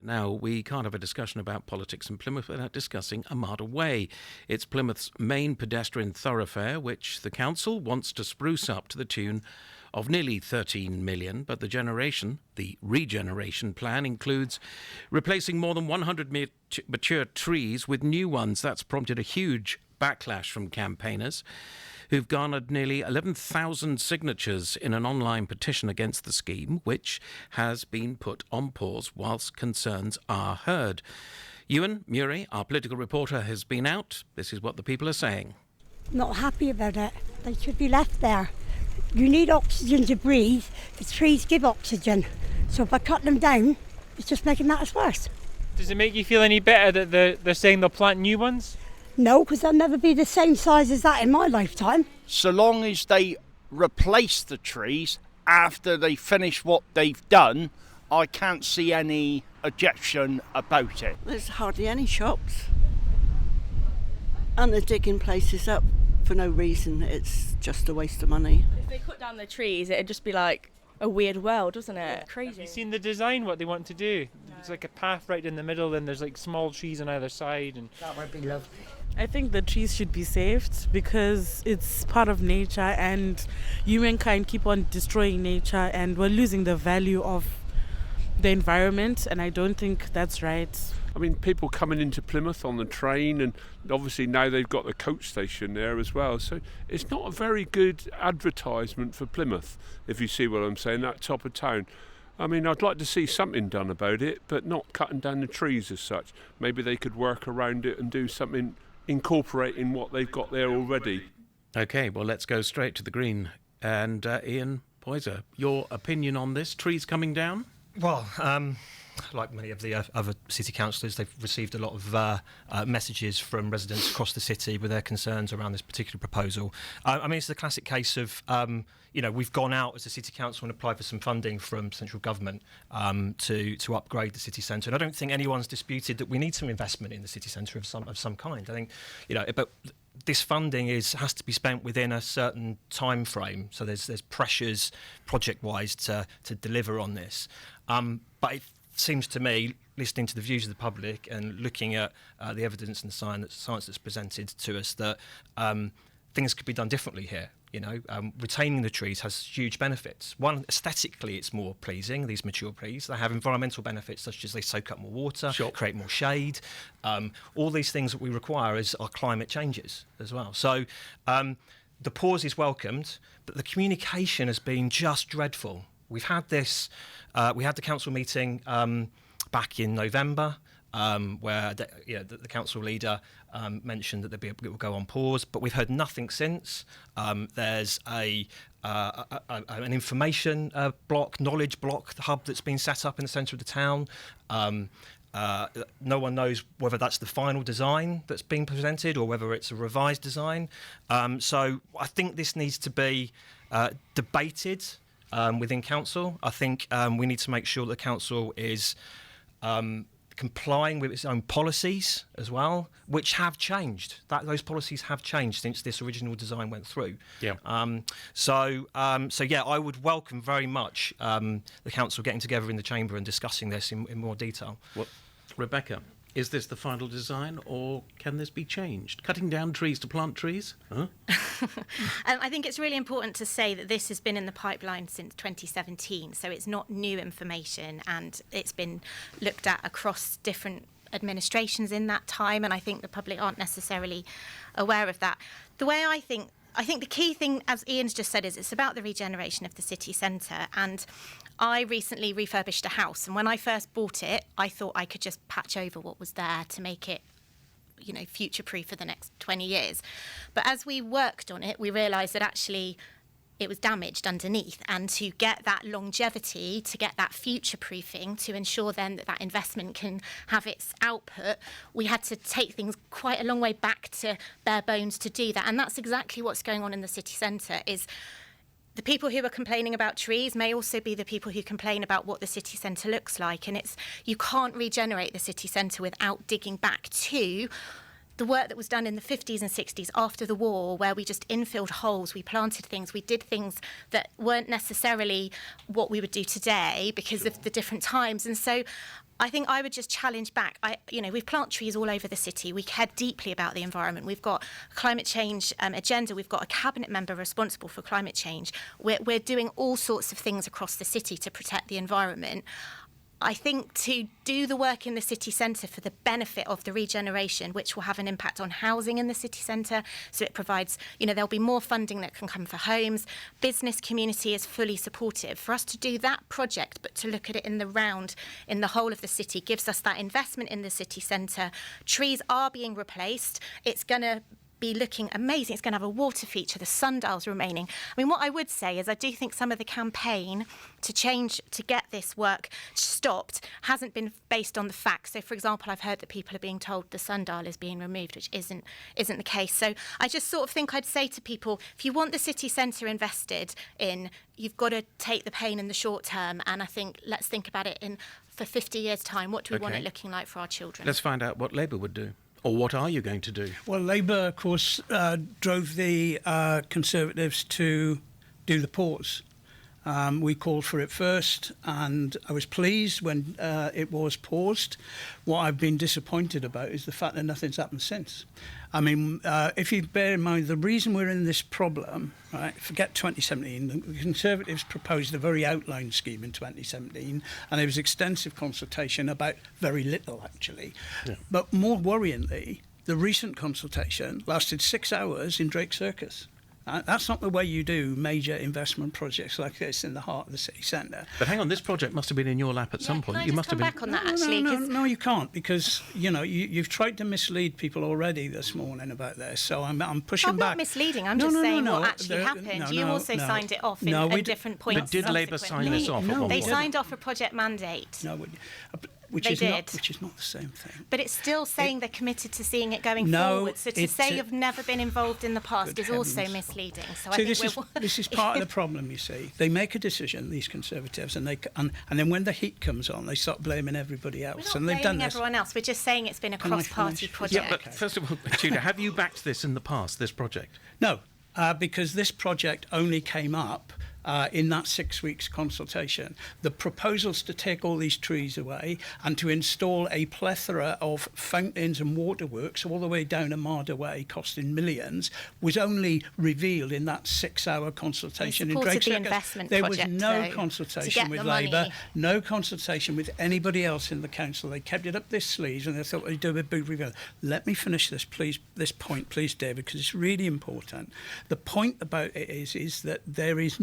Now, we can't have a discussion about politics in Plymouth without discussing Armada Way. It's Plymouth's main pedestrian thoroughfare, which the council wants to spruce up to the tune of nearly 13 million, but the regeneration plan includes replacing more than 100 mature trees with new ones. That's prompted a huge backlash from campaigners who've garnered nearly 11,000 signatures in an online petition against the scheme, which has been put on pause whilst concerns are heard. Ewan Murray, our political reporter, has been out. This is what the people are saying. Not happy about it. They should be left there. You need oxygen to breathe. The trees give oxygen. So by cutting them down, it's just making matters worse. Does it make you feel any better that they're saying they'll plant new ones? No, because they'll never be the same size as that in my lifetime. So long as they replace the trees after they finish what they've done, I can't see any objection about it. There's hardly any shops. And they're digging places up for no reason. It's just a waste of money. If they cut down the trees, it'd just be like a weird world, doesn't it? Crazy. Have you seen the design, what they want to do? It's like a path right in the middle, and there's like small trees on either side. And That would be lovely. I think the trees should be saved because it's part of nature and humankind keep on destroying nature and we're losing the value of the environment, and I don't think that's right. I mean, people coming into Plymouth on the train, and obviously now they've got the coach station there as well. So it's not a very good advertisement for Plymouth, if you see what I'm saying, that top of town. I mean, I'd like to see something done about it, but not cutting down the trees as such. Maybe they could work around it and do something incorporating what they've got there already. OK, well, let's go straight to the green. And Ian Poyser, your opinion on this? Trees coming down? Well, like many of the other city councillors, they've received a lot of messages from residents across the city with their concerns around this particular proposal. I mean, it's the classic case of, we've gone out as a city council and applied for some funding from central government to upgrade the city centre. And I don't think anyone's disputed that we need some investment in the city centre of some kind. I think, but this funding has to be spent within a certain time frame. So there's pressures project-wise to deliver on this. But it seems to me, listening to the views of the public and looking at the evidence and the science that's presented to us, that things could be done differently here. Retaining the trees has huge benefits. One, aesthetically, it's more pleasing, these mature trees. They have environmental benefits, such as they soak up more water, create more shade. All these things that we require as our climate changes as well. So the pause is welcomed, but the communication has been just dreadful. We've had this, we had the council meeting back in November, where the council leader mentioned that it will go on pause, but we've heard nothing since. There's an information block, knowledge block hub that's been set up in the centre of the town. No one knows whether that's the final design that's being presented or whether it's a revised design. So I think this needs to be debated within council. I think we need to make sure that the council is complying with its own policies as well, which have changed. Those policies have changed since this original design went through. Yeah. So I would welcome very much the council getting together in the chamber and discussing this in more detail. Well, Rebecca, is this the final design, or can this be changed? Cutting down trees to plant trees? Huh? I think it's really important to say that this has been in the pipeline since 2017, so it's not new information, and it's been looked at across different administrations in that time, and I think the public aren't necessarily aware of that. The way I think the key thing, as Ian's just said, is it's about the regeneration of the city centre. And I recently refurbished a house, and when I first bought it, I thought I could just patch over what was there to make it, future-proof for the next 20 years. But as we worked on it, we realised that actually it was damaged underneath, and to get that longevity, to get that future-proofing, to ensure then that investment can have its output, we had to take things quite a long way back to bare bones to do that. And that's exactly what's going on in the city centre, is the people who are complaining about trees may also be the people who complain about what the city centre looks like. And you can't regenerate the city centre without digging back to the work that was done in the 50s and 60s after the war, where we just infilled holes, we planted things, we did things that weren't necessarily what we would do today because of the different times. And so I think I would just challenge back. We've planted trees all over the city. We care deeply about the environment. We've got a climate change agenda. We've got a cabinet member responsible for climate change. We're doing all sorts of things across the city to protect the environment. I think to do the work in the city centre for the benefit of the regeneration, which will have an impact on housing in the city centre, so it provides, there'll be more funding that can come for homes. Business community is fully supportive. For us to do that project, but to look at it in the round, in the whole of the city, gives us that investment in the city centre. Trees are being replaced. It's going to be looking amazing. It's going to have a water feature, the sundials remaining. I mean, what I would say is I do think some of the campaign to get this work stopped hasn't been based on the facts. So, for example, I've heard that people are being told the sundial is being removed, which isn't the case. So I just sort of think I'd say to people, if you want the city centre invested in, you've got to take the pain in the short term. And I think let's think about it for 50 years' time. What do we want it looking like for our children? Let's find out what Labour would do. Or what are you going to do? Well, Labour, of course, drove the Conservatives to do the pause. We called for it first, and I was pleased when it was paused. What I've been disappointed about is the fact that nothing's happened since. I mean, if you bear in mind the reason we're in this problem, right, forget 2017, the Conservatives proposed a very outlined scheme in 2017, and there was extensive consultation about very little, actually. Yeah. But more worryingly, the recent consultation lasted 6 hours in Drake Circus. That's not the way you do major investment projects like this in the heart of the city centre. But hang on, this project must have been in your lap at some point. You must have been back on that, actually. No, you can't, because you've tried to mislead people already this morning about this. So I'm pushing back. I'm not misleading. I'm just saying what actually happened. You also signed it off at different points. But did Labour sign this off? They signed off a project mandate. No, which is not the same thing. But it's still saying they're committed to seeing it going forward. So to say you've never been involved in the past is also misleading. So I think this is part of the problem. You see, they make a decision, these Conservatives, and then when the heat comes on, they start blaming everybody else. We're not blaming everyone else. We're just saying it's been a cross-party project. Yeah, but first of all, Tudor, have you backed this in the past? This project? No, because this project only came up in that 6 weeks consultation. The proposals to take all these trees away and to install a plethora of fountains and waterworks all the way down Armada Way, costing millions, was only revealed in that 6 hour consultation in Drake Circus. There was no consultation with Labour, no consultation with anybody else in the council. They kept it up their sleeves and they thought they'd do a big review. Let me finish this point, please, David, because it's really important. The point about it is that there's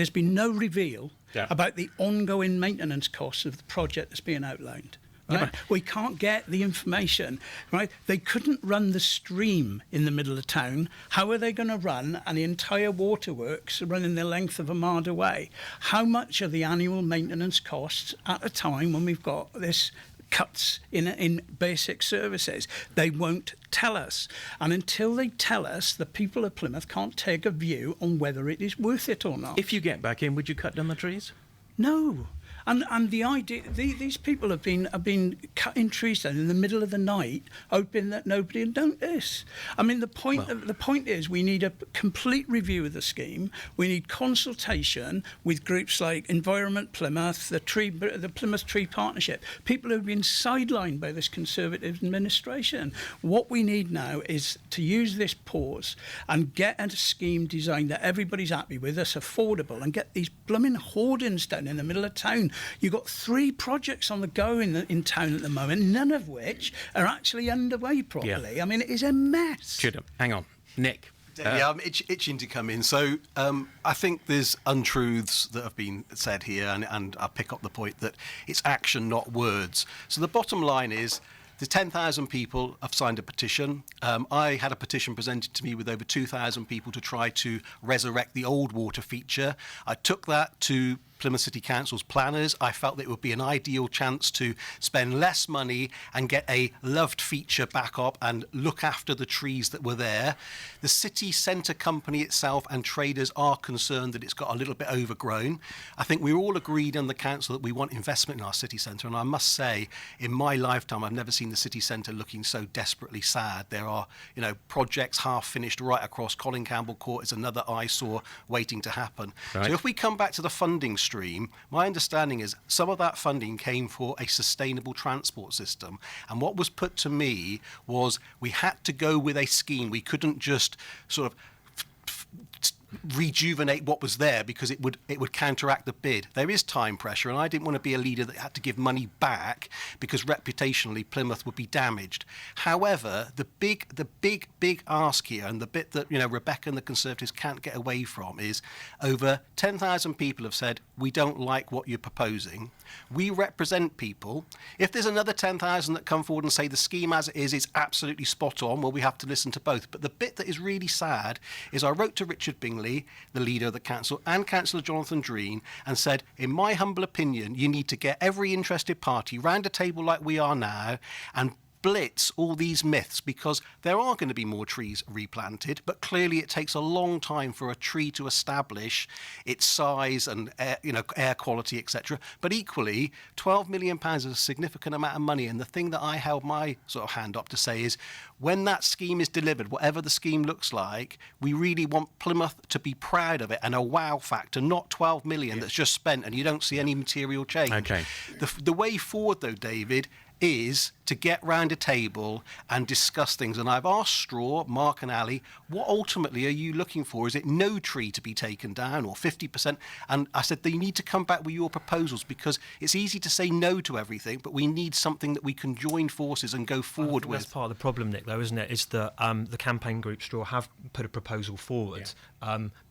been no reveal about the ongoing maintenance costs of the project that's being outlined. Right? Yeah, we can't get the information. Right? They couldn't run the stream in the middle of town. How are they going to run an entire waterworks running the length of Armada Way? How much are the annual maintenance costs at a time when we've got this cuts in basic services? They won't tell us, and until they tell us, the people of Plymouth can't take a view on whether it is worth it or not. If you get back in, would you cut down the trees? No. And the idea, these people have been cutting trees down in the middle of the night, hoping that nobody will notice. I mean, the point is we need a complete review of the scheme. We need consultation with groups like Environment Plymouth, the Plymouth Tree Partnership, people who have been sidelined by this Conservative administration. What we need now is to use this pause and get a scheme designed that everybody's happy with, that's affordable, and get these blooming hoardings down in the middle of town. You've got 3 projects on the go in town at the moment, none of which are actually underway properly. Yeah. I mean, it is a mess. Hang on. Nick. Yeah, I'm itching to come in. So I think there's untruths that have been said here, and I pick up the point that it's action, not words. So the bottom line is, the 10,000 people have signed a petition. I had a petition presented to me with over 2,000 people to try to resurrect the old water feature. I took that to Plymouth City Council's planners. I felt that it would be an ideal chance to spend less money and get a loved feature back up and look after the trees that were there. The city centre company itself and traders are concerned that it's got a little bit overgrown. I think we're all agreed in the council that we want investment in our city centre, and I must say, in my lifetime, I've never seen the city centre looking so desperately sad. There are, projects half finished right across. Colin Campbell Court is another eyesore waiting to happen. Right. So if we come back to the funding stream, my understanding is some of that funding came for a sustainable transport system. And what was put to me was we had to go with a scheme. We couldn't just sort of rejuvenate what was there because it would counteract the bid. There is time pressure, and I didn't want to be a leader that had to give money back because reputationally Plymouth would be damaged. However, the big ask here, and the bit that Rebecca and the Conservatives can't get away from, is over 10,000 people have said we don't like what you're proposing. We represent people. If there's another 10,000 that come forward and say the scheme as it is absolutely spot on, well, we have to listen to both. But the bit that is really sad is I wrote to Richard Bingley, the leader of the council, and Councillor Jonathan Dreen, and said, in my humble opinion, you need to get every interested party round a table like we are now and blitz all these myths, because there are going to be more trees replanted, but clearly it takes a long time for a tree to establish its size and air quality, etc. But equally, £12 million is a significant amount of money, and the thing that I held my sort of hand up to say is, when that scheme is delivered, whatever the scheme looks like, we really want Plymouth to be proud of it and a wow factor, not 12 million that's just spent and you don't see any material change. Okay. The way forward, though, David, is to get round a table and discuss things. And I've asked Straw, Mark and Ali, what ultimately are you looking for? Is it no tree to be taken down or 50%? And I said, you need to come back with your proposals, because it's easy to say no to everything, but we need something that we can join forces and go forward with. That's part of the problem, Nick, though, isn't it? Is that the campaign group Straw have put a proposal forward,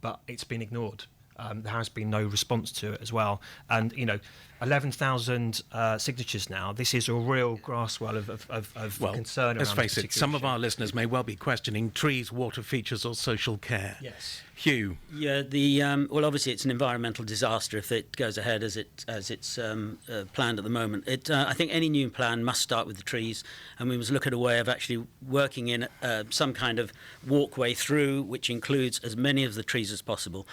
but it's been ignored. There has been no response to it as well. And, 11,000 signatures now. This is a real grasswell of concern. Let's face it, some of our listeners may well be questioning trees, water features or social care. Yes. Hugh. Yeah, well, obviously it's an environmental disaster if it goes ahead as it's planned at the moment. I think any new plan must start with the trees, and we must look at a way of actually working in some kind of walkway through, which includes as many of the trees as possible.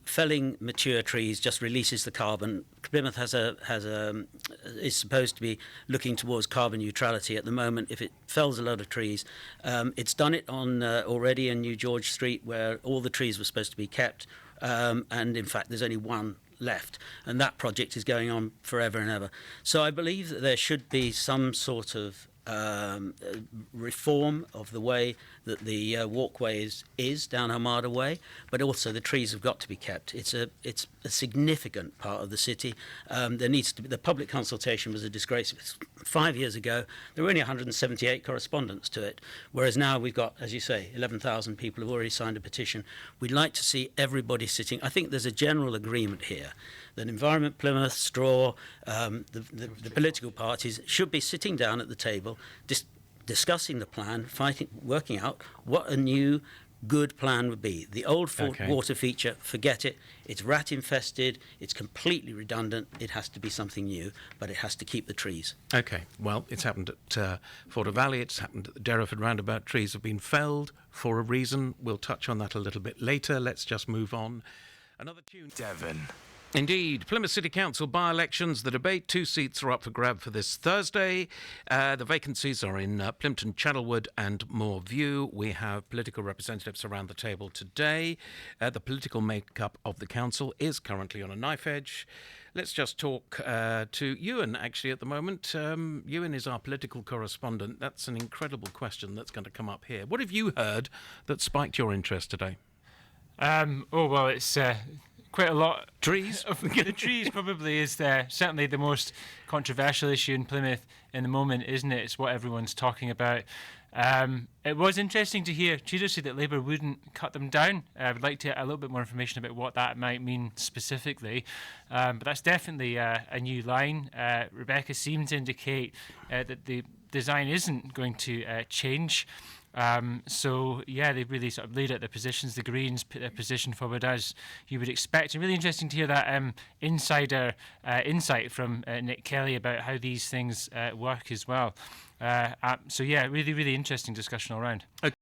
Felling mature trees just releases the carbon. Plymouth is supposed to be looking towards carbon neutrality at the moment. If it fells a lot of trees, it's done it on already in New George Street, where all the trees were supposed to be kept, and in fact there's only one left, and that project is going on forever and ever. So I believe that there should be some sort of reform of the way that the walkway is down Armada Way, but also the trees have got to be kept. It's a significant part of the city. There needs to be, the public consultation was a disgrace. 5 years ago, there were only 178 correspondents to it, whereas now we've got, as you say, 11,000 people have already signed a petition. We'd like to see everybody sitting. I think there's a general agreement here that Environment Plymouth, Straw, the political parties should be sitting down at the table, discussing the plan, working out what a new good plan would be. The old water feature, forget it. It's rat infested. It's completely redundant. It has to be something new, but it has to keep the trees. Okay. Well, it's happened at Forder Valley. It's happened at the Derriford roundabout. Trees have been felled for a reason. We'll touch on that a little bit later. Let's just move on. Another tune. Devon. Indeed, Plymouth City Council by-elections, the debate, 2 seats are up for grab for this Thursday. The vacancies are in Plympton, Channelwood and Moorview. We have political representatives around the table today. The political makeup of the council is currently on a knife edge. Let's just talk to Ewan, actually, at the moment. Ewan is our political correspondent. That's an incredible question that's going to come up here. What have you heard that spiked your interest today? It's quite a lot. Trees? The trees probably is certainly the most controversial issue in Plymouth in the moment, isn't it? It's what everyone's talking about. It was interesting to hear Tudor say that Labour wouldn't cut them down. I would like to get a little bit more information about what that might mean specifically. But that's definitely a new line. Rebecca seemed to indicate that the design isn't going to change. They really sort of laid out their positions. The Greens put their position forward as you would expect. And really interesting to hear that insider insight from Nick Kelly about how these things work as well. Really, really interesting discussion all round. Okay.